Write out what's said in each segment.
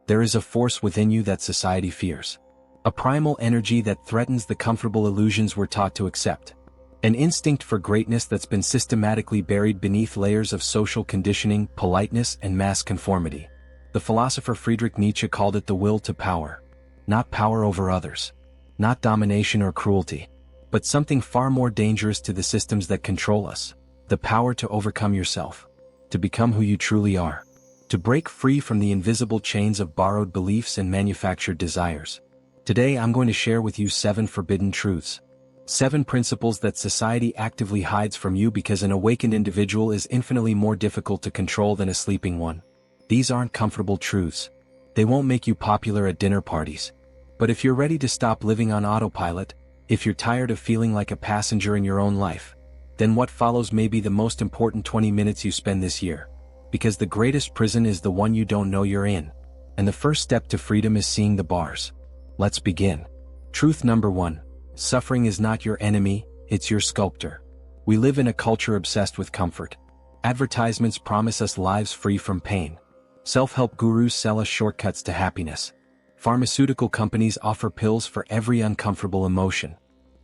There is a force within you that society fears. A primal energy that threatens the comfortable illusions we're taught to accept. An instinct for greatness that's been systematically buried beneath layers of social conditioning, politeness, and mass conformity. The philosopher Friedrich Nietzsche called it the will to power. Not power over others. Not domination or cruelty. But something far more dangerous to the systems that control us. The power to overcome yourself. To become who you truly are. To break free from the invisible chains of borrowed beliefs and manufactured desires. Today I'm going to share with you 7 forbidden truths. 7 principles that society actively hides from you because an awakened individual is infinitely more difficult to control than a sleeping one. These aren't comfortable truths. They won't make you popular at dinner parties. But if you're ready to stop living on autopilot, if you're tired of feeling like a passenger in your own life, then what follows may be the most important 20 minutes you spend this year. Because the greatest prison is the one you don't know you're in. And the first step to freedom is seeing the bars. Let's begin. Truth number 1. Suffering is not your enemy, it's your sculptor. We live in a culture obsessed with comfort. Advertisements promise us lives free from pain. Self-help gurus sell us shortcuts to happiness. Pharmaceutical companies offer pills for every uncomfortable emotion.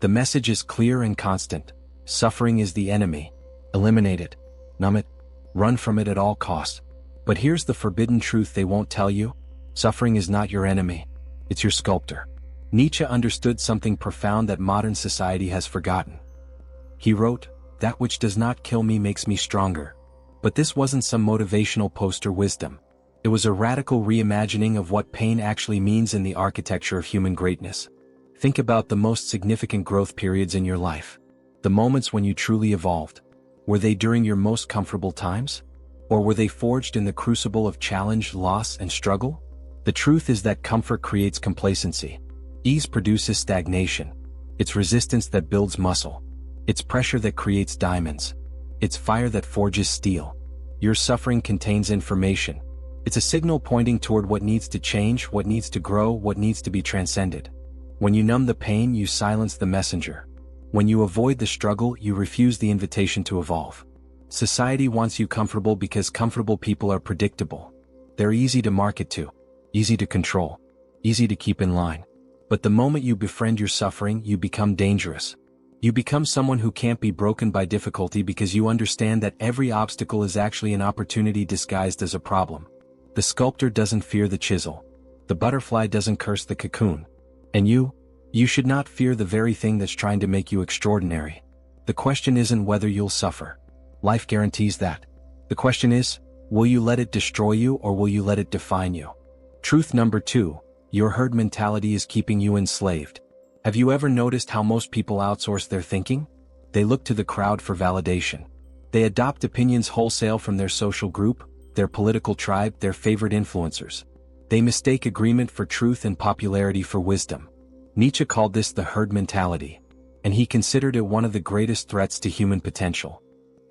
The message is clear and constant. Suffering is the enemy. Eliminate it. Numb it. Run from it at all costs. But here's the forbidden truth they won't tell you. Suffering is not your enemy. It's your sculptor. Nietzsche understood something profound that modern society has forgotten. He wrote, "That which does not kill me makes me stronger." But this wasn't some motivational poster wisdom. It was a radical reimagining of what pain actually means in the architecture of human greatness. Think about the most significant growth periods in your life. The moments when you truly evolved. Were they during your most comfortable times? Or were they forged in the crucible of challenge, loss, and struggle? The truth is that comfort creates complacency. Ease produces stagnation. It's resistance that builds muscle. It's pressure that creates diamonds. It's fire that forges steel. Your suffering contains information. It's a signal pointing toward what needs to change, what needs to grow, what needs to be transcended. When you numb the pain, you silence the messenger. When you avoid the struggle, you refuse the invitation to evolve. Society wants you comfortable because comfortable people are predictable. They're easy to market to, easy to control, easy to keep in line. But the moment you befriend your suffering, you become dangerous. You become someone who can't be broken by difficulty because you understand that every obstacle is actually an opportunity disguised as a problem. The sculptor doesn't fear the chisel. The butterfly doesn't curse the cocoon. And you should not fear the very thing that's trying to make you extraordinary. The question isn't whether you'll suffer. Life guarantees that. The question is, will you let it destroy you or will you let it define you? Truth number 2. Your herd mentality is keeping you enslaved. Have you ever noticed how most people outsource their thinking? They look to the crowd for validation. They adopt opinions wholesale from their social group, their political tribe, their favorite influencers. They mistake agreement for truth and popularity for wisdom. Nietzsche called this the herd mentality, and he considered it one of the greatest threats to human potential.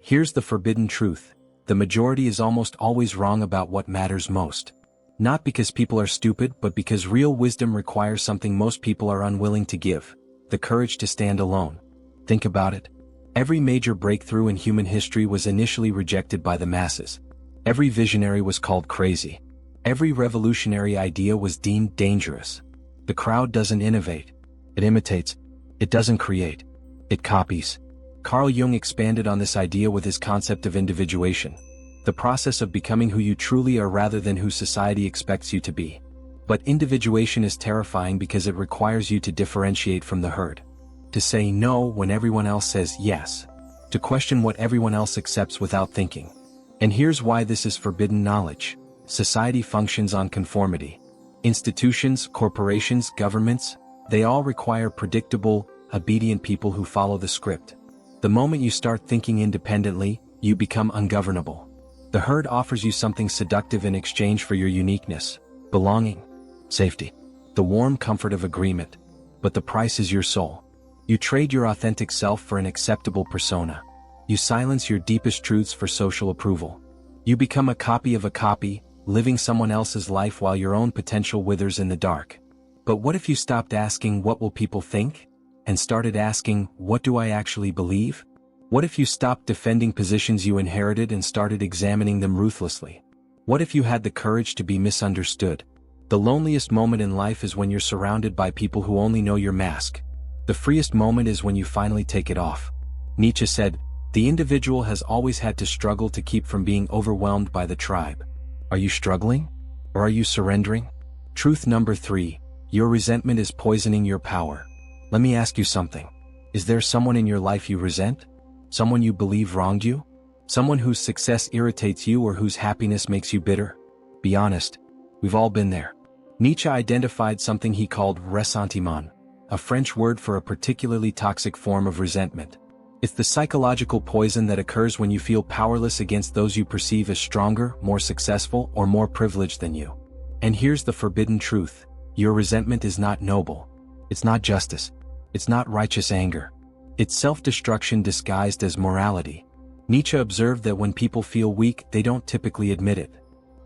Here's the forbidden truth. The majority is almost always wrong about what matters most. Not because people are stupid, but because real wisdom requires something most people are unwilling to give: the courage to stand alone. Think about it. Every major breakthrough in human history was initially rejected by the masses. Every visionary was called crazy. Every revolutionary idea was deemed dangerous. The crowd doesn't innovate. It imitates. It doesn't create. It copies. Carl Jung expanded on this idea with his concept of individuation. The process of becoming who you truly are rather than who society expects you to be. But individuation is terrifying because it requires you to differentiate from the herd. To say no when everyone else says yes. To question what everyone else accepts without thinking. And here's why this is forbidden knowledge. Society functions on conformity. Institutions, corporations, governments, they all require predictable, obedient people who follow the script. The moment you start thinking independently, you become ungovernable. The herd offers you something seductive in exchange for your uniqueness, belonging, safety, the warm comfort of agreement. But the price is your soul. You trade your authentic self for an acceptable persona. You silence your deepest truths for social approval. You become a copy of a copy, living someone else's life while your own potential withers in the dark. But what if you stopped asking what will people think, and started asking, what do I actually believe? What if you stopped defending positions you inherited and started examining them ruthlessly? What if you had the courage to be misunderstood? The loneliest moment in life is when you're surrounded by people who only know your mask. The freest moment is when you finally take it off. Nietzsche said, "The individual has always had to struggle to keep from being overwhelmed by the tribe." Are you struggling? Or are you surrendering? Truth number 3, your resentment is poisoning your power. Let me ask you something. Is there someone in your life you resent? Someone you believe wronged you? Someone whose success irritates you or whose happiness makes you bitter? Be honest. We've all been there. Nietzsche identified something he called ressentiment, a French word for a particularly toxic form of resentment. It's the psychological poison that occurs when you feel powerless against those you perceive as stronger, more successful, or more privileged than you. And here's the forbidden truth. Your resentment is not noble. It's not justice. It's not righteous anger. It's self-destruction disguised as morality. Nietzsche observed that when people feel weak, they don't typically admit it.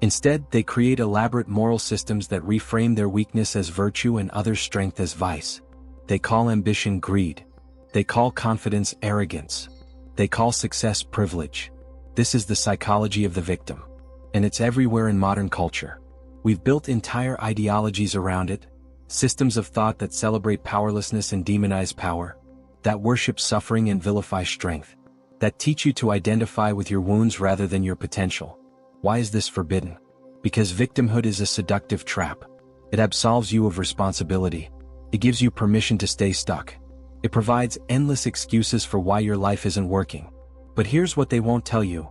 Instead, they create elaborate moral systems that reframe their weakness as virtue and others' strength as vice. They call ambition greed. They call confidence arrogance. They call success privilege. This is the psychology of the victim. And it's everywhere in modern culture. We've built entire ideologies around it, systems of thought that celebrate powerlessness and demonize power, that worship suffering and vilify strength, that teach you to identify with your wounds rather than your potential. Why is this forbidden? Because victimhood is a seductive trap. It absolves you of responsibility. It gives you permission to stay stuck. It provides endless excuses for why your life isn't working. But here's what they won't tell you.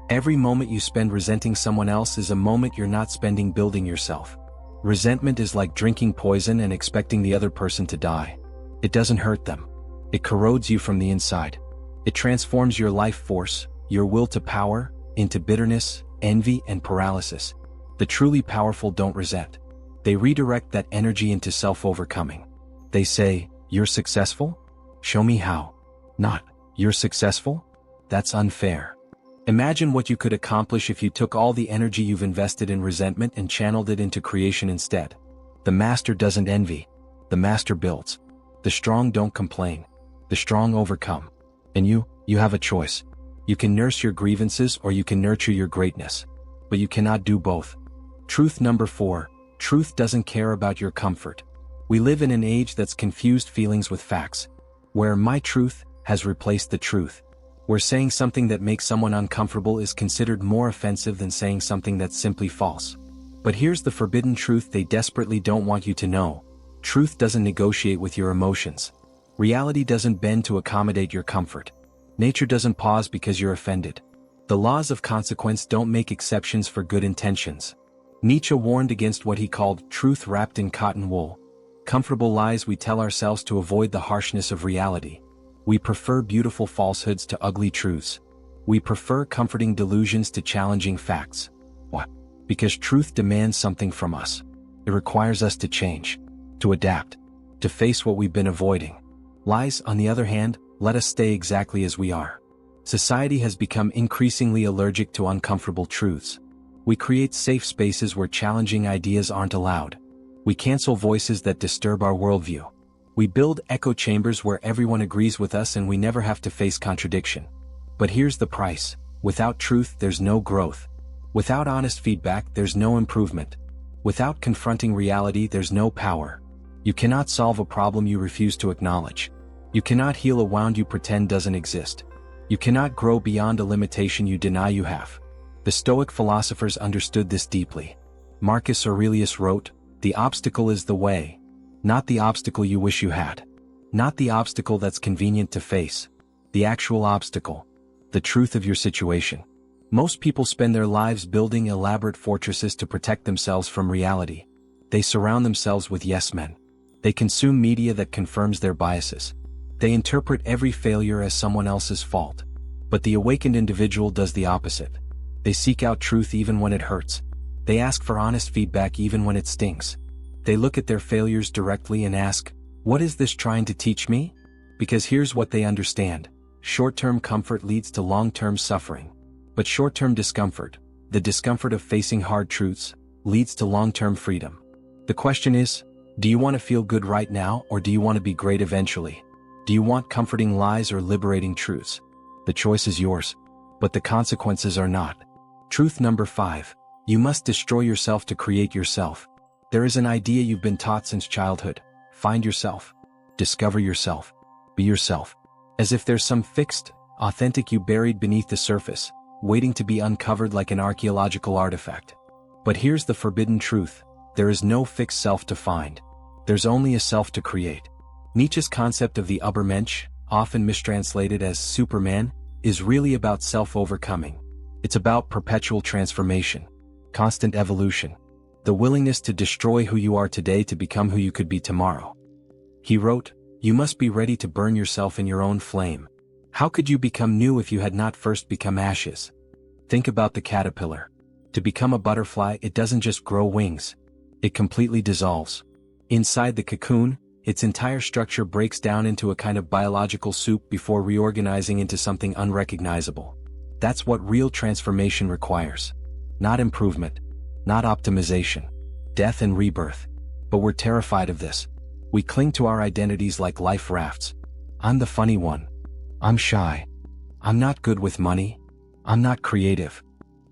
Every moment you spend resenting someone else is a moment you're not spending building yourself. Resentment is like drinking poison and expecting the other person to die. It doesn't hurt them. It corrodes you from the inside. It transforms your life force, your will to power, into bitterness, envy, and paralysis. The truly powerful don't resent. They redirect that energy into self-overcoming. They say, "You're successful? Show me how." Not, "You're successful? That's unfair." Imagine what you could accomplish if you took all the energy you've invested in resentment and channeled it into creation instead. The master doesn't envy. The master builds. The strong don't complain. The strong overcome. And you have a choice. You can nurse your grievances or you can nurture your greatness. But you cannot do both. Truth number 4, truth doesn't care about your comfort. We live in an age that's confused feelings with facts, where my truth has replaced the truth, where saying something that makes someone uncomfortable is considered more offensive than saying something that's simply false. But here's the forbidden truth they desperately don't want you to know. Truth doesn't negotiate with your emotions. Reality doesn't bend to accommodate your comfort. Nature doesn't pause because you're offended. The laws of consequence don't make exceptions for good intentions. Nietzsche warned against what he called truth wrapped in cotton wool. Comfortable lies we tell ourselves to avoid the harshness of reality. We prefer beautiful falsehoods to ugly truths. We prefer comforting delusions to challenging facts. Why? Because truth demands something from us. It requires us to change, to adapt, to face what we've been avoiding. Lies, on the other hand, let us stay exactly as we are. Society has become increasingly allergic to uncomfortable truths. We create safe spaces where challenging ideas aren't allowed. We cancel voices that disturb our worldview. We build echo chambers where everyone agrees with us and we never have to face contradiction. But here's the price. Without truth, there's no growth. Without honest feedback, there's no improvement. Without confronting reality, there's no power. You cannot solve a problem you refuse to acknowledge. You cannot heal a wound you pretend doesn't exist. You cannot grow beyond a limitation you deny you have. The Stoic philosophers understood this deeply. Marcus Aurelius wrote, "The obstacle is the way, not the obstacle you wish you had. Not the obstacle that's convenient to face. The actual obstacle. The truth of your situation." Most people spend their lives building elaborate fortresses to protect themselves from reality. They surround themselves with yes men. They consume media that confirms their biases. They interpret every failure as someone else's fault. But the awakened individual does the opposite. They seek out truth even when it hurts. They ask for honest feedback even when it stings. They look at their failures directly and ask, "What is this trying to teach me?" Because here's what they understand. Short-term comfort leads to long-term suffering. But short-term discomfort, the discomfort of facing hard truths, leads to long-term freedom. The question is, do you want to feel good right now or do you want to be great eventually? Do you want comforting lies or liberating truths? The choice is yours. But the consequences are not. Truth number 5. You must destroy yourself to create yourself. There is an idea you've been taught since childhood. Find yourself. Discover yourself. Be yourself. As if there's some fixed, authentic you buried beneath the surface, waiting to be uncovered like an archaeological artifact. But here's the forbidden truth. There is no fixed self to find. There's only a self to create. Nietzsche's concept of the Übermensch, often mistranslated as Superman, is really about self-overcoming. It's about perpetual transformation, constant evolution, the willingness to destroy who you are today to become who you could be tomorrow. He wrote, "You must be ready to burn yourself in your own flame. How could you become new if you had not first become ashes?" Think about the caterpillar. To become a butterfly, it doesn't just grow wings. It completely dissolves. Inside the cocoon, its entire structure breaks down into a kind of biological soup before reorganizing into something unrecognizable. That's what real transformation requires. Not improvement, not optimization, death and rebirth. But we're terrified of this. We cling to our identities like life rafts. I'm the funny one. I'm shy. I'm not good with money. I'm not creative.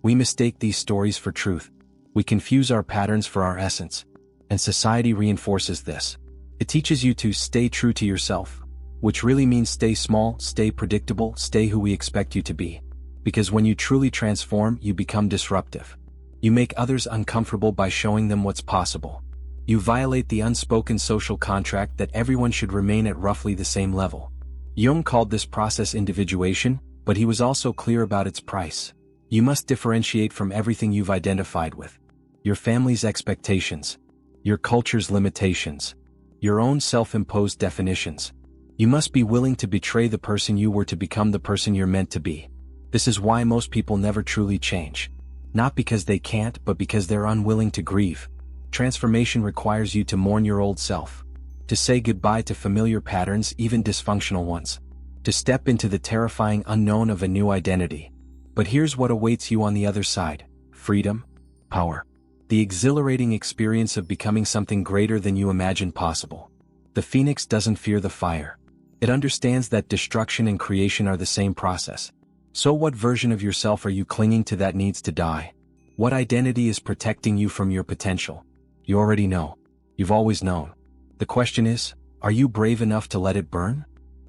We mistake these stories for truth. We confuse our patterns for our essence. And society reinforces this. It teaches you to stay true to yourself, which really means stay small, stay predictable, stay who we expect you to be. Because when you truly transform, you become disruptive. You make others uncomfortable by showing them what's possible. You violate the unspoken social contract that everyone should remain at roughly the same level. Jung called this process individuation, but he was also clear about its price. You must differentiate from everything you've identified with. Your family's expectations, your culture's limitations, your own self-imposed definitions. You must be willing to betray the person you were to become the person you're meant to be. This is why most people never truly change. Not because they can't, but because they're unwilling to grieve. Transformation requires you to mourn your old self, to say goodbye to familiar patterns, even dysfunctional ones, to step into the terrifying unknown of a new identity. But here's what awaits you on the other side: freedom, power, the exhilarating experience of becoming something greater than you imagined possible. The phoenix doesn't fear the fire. It understands that destruction and creation are the same process. So what version of yourself are you clinging to that needs to die? What identity is protecting you from your potential? You already know. You've always known. The question is, are you brave enough to let it burn?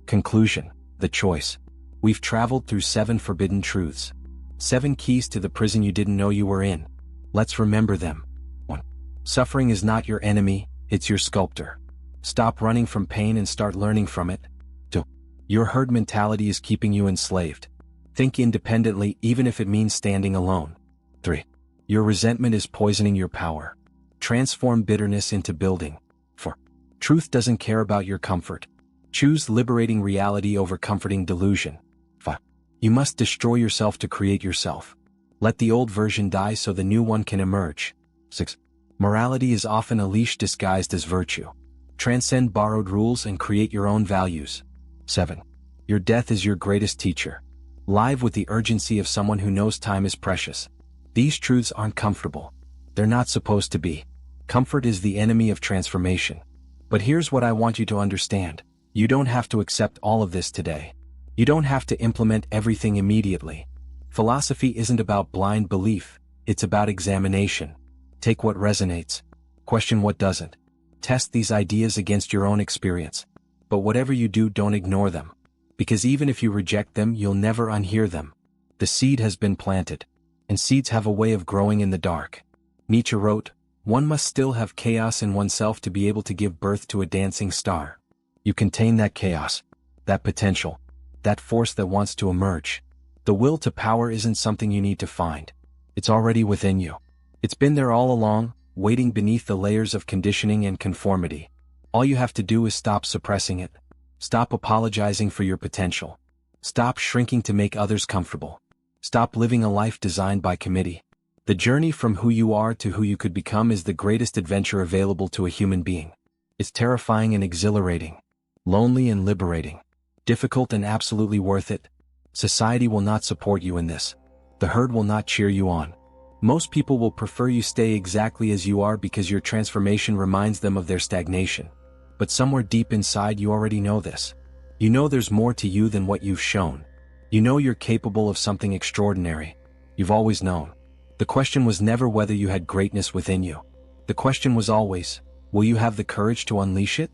Conclusion: the choice. We've traveled through 7 forbidden truths. 7 keys to the prison you didn't know you were in. Let's remember them. 1. Suffering is not your enemy, it's your sculptor. Stop running from pain and start learning from it. 2. Your herd mentality is keeping you enslaved. Think independently, even if it means standing alone. 3. Your resentment is poisoning your power. Transform bitterness into building. 4. Truth doesn't care about your comfort. Choose liberating reality over comforting delusion. 5. You must destroy yourself to create yourself. Let the old version die so the new one can emerge. 6. Morality is often a leash disguised as virtue. Transcend borrowed rules and create your own values. 7. Your death is your greatest teacher. Live with the urgency of someone who knows time is precious. These truths aren't comfortable. They're not supposed to be. Comfort is the enemy of transformation. But here's what I want you to understand. You don't have to accept all of this today. You don't have to implement everything immediately. Philosophy isn't about blind belief, it's about examination. Take what resonates. Question what doesn't. Test these ideas against your own experience. But whatever you do, don't ignore them. Because even if you reject them, you'll never unhear them. The seed has been planted. And seeds have a way of growing in the dark. Nietzsche wrote, "One must still have chaos in oneself to be able to give birth to a dancing star." You contain that chaos, that potential, that force that wants to emerge. The will to power isn't something you need to find. It's already within you. It's been there all along, waiting beneath the layers of conditioning and conformity. All you have to do is stop suppressing it. Stop apologizing for your potential. Stop shrinking to make others comfortable. Stop living a life designed by committee. The journey from who you are to who you could become is the greatest adventure available to a human being. It's terrifying and exhilarating. Lonely and liberating. Difficult and absolutely worth it. Society will not support you in this. The herd will not cheer you on. Most people will prefer you stay exactly as you are because your transformation reminds them of their stagnation. But somewhere deep inside you already know this. You know there's more to you than what you've shown. You know you're capable of something extraordinary. You've always known. The question was never whether you had greatness within you. The question was always, will you have the courage to unleash it?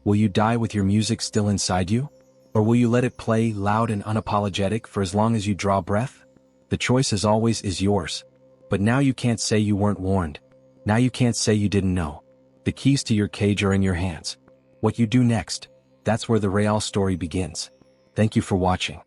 Will you die with your music still inside you? Or will you let it play loud and unapologetic for as long as you draw breath? The choice as always is yours. But now you can't say you weren't warned. Now you can't say you didn't know. The keys to your cage are in your hands. What you do next, that's where the real story begins. Thank you for watching.